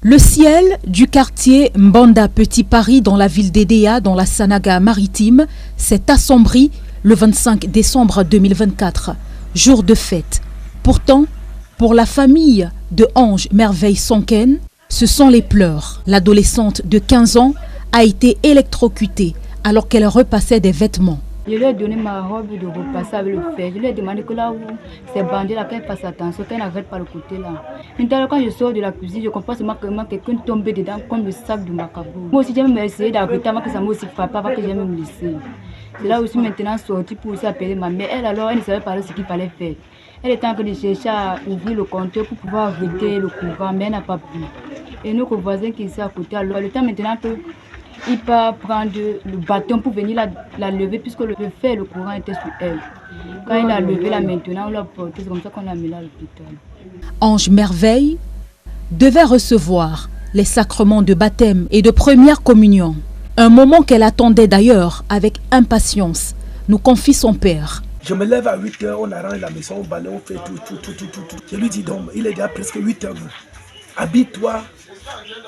Le ciel du quartier Mbanda Petit Paris dans la ville d'Edea, dans la Sanaga maritime, s'est assombri le 25 décembre 2024, jour de fête. Pourtant, pour la famille de Ange Merveille Sonken, ce sont les pleurs. L'adolescente de 15 ans a été électrocutée alors qu'elle repassait des vêtements. Je lui ai donné ma robe de repasser avec le fer. Je lui ai demandé que là où c'est bandé, là, qu'elle fasse attention, qu'elle n'arrête pas le côté là. Maintenant, quand je sors de la cuisine, je comprends seulement que quelqu'un tombe dedans comme le sac de Macabou. Moi aussi, j'ai même essayé d'arrêter avant que ça m'a aussi frappé, avant que j'ai même laissé. C'est là aussi maintenant sorti pour aussi appeler ma mère. Elle alors, elle ne savait pas ce qu'il fallait faire. Elle était en train de chercher à ouvrir le compteur pour pouvoir arrêter le courant, mais elle n'a pas pu. Et notre voisin qui est à côté, alors le temps maintenant que il peut prendre le bâton pour venir la lever puisque le fer, le courant était sur elle. Quand il a levé là maintenant, on l'a porté, c'est comme ça qu'on l'a mis là à l'hôpital. Ange Merveille devait recevoir les sacrements de baptême et de première communion. Un moment qu'elle attendait d'ailleurs avec impatience, nous confie son père. Je me lève à 8 h, on arrange la maison, on balaye, on fait tout. Je lui dis donc, il est déjà presque 8 h. Habille-toi,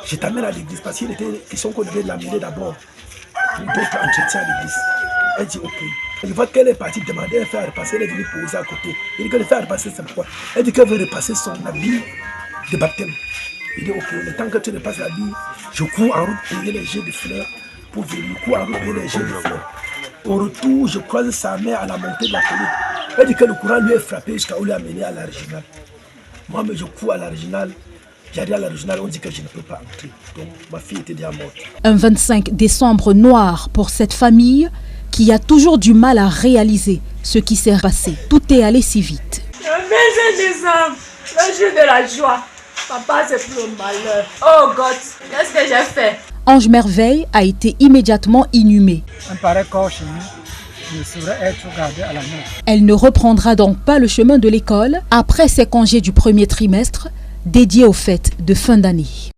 je t'amène à l'église parce qu'il était question qu'on devait l'amener d'abord pour d'autres entretiens à l'église. Elle dit ok. Je vois qu'elle est partie demander à faire repasser, elle est venue poser à côté. Il dit qu'elle fait repasser, c'est pourquoi. Elle dit qu'elle veut repasser son habit de baptême. Il dit ok, le temps que tu repasses l'habit, je cours en route payer les jets de fleurs pour venir, je cours en route payer les jets de fleurs. Au retour, je croise sa mère à la montée de la colline. Elle dit que le courant lui est frappé jusqu'à où lui a mené à l'original. Moi, mais je cours à l'original. J'arrive à l'original, on dit que je ne peux pas entrer. Donc, ma fille était déjà morte. Un 25 décembre noir pour cette famille qui a toujours du mal à réaliser ce qui s'est passé. Tout est allé si vite. Le 25 décembre, le jour de la joie. Papa, c'est pour le malheur. Oh God, qu'est-ce que j'ai fait? Ange Merveille a été immédiatement inhumée. Un pareil corps chez nous ne saurait être gardé à la main. Elle ne reprendra donc pas le chemin de l'école après ses congés du premier trimestre dédiés aux fêtes de fin d'année.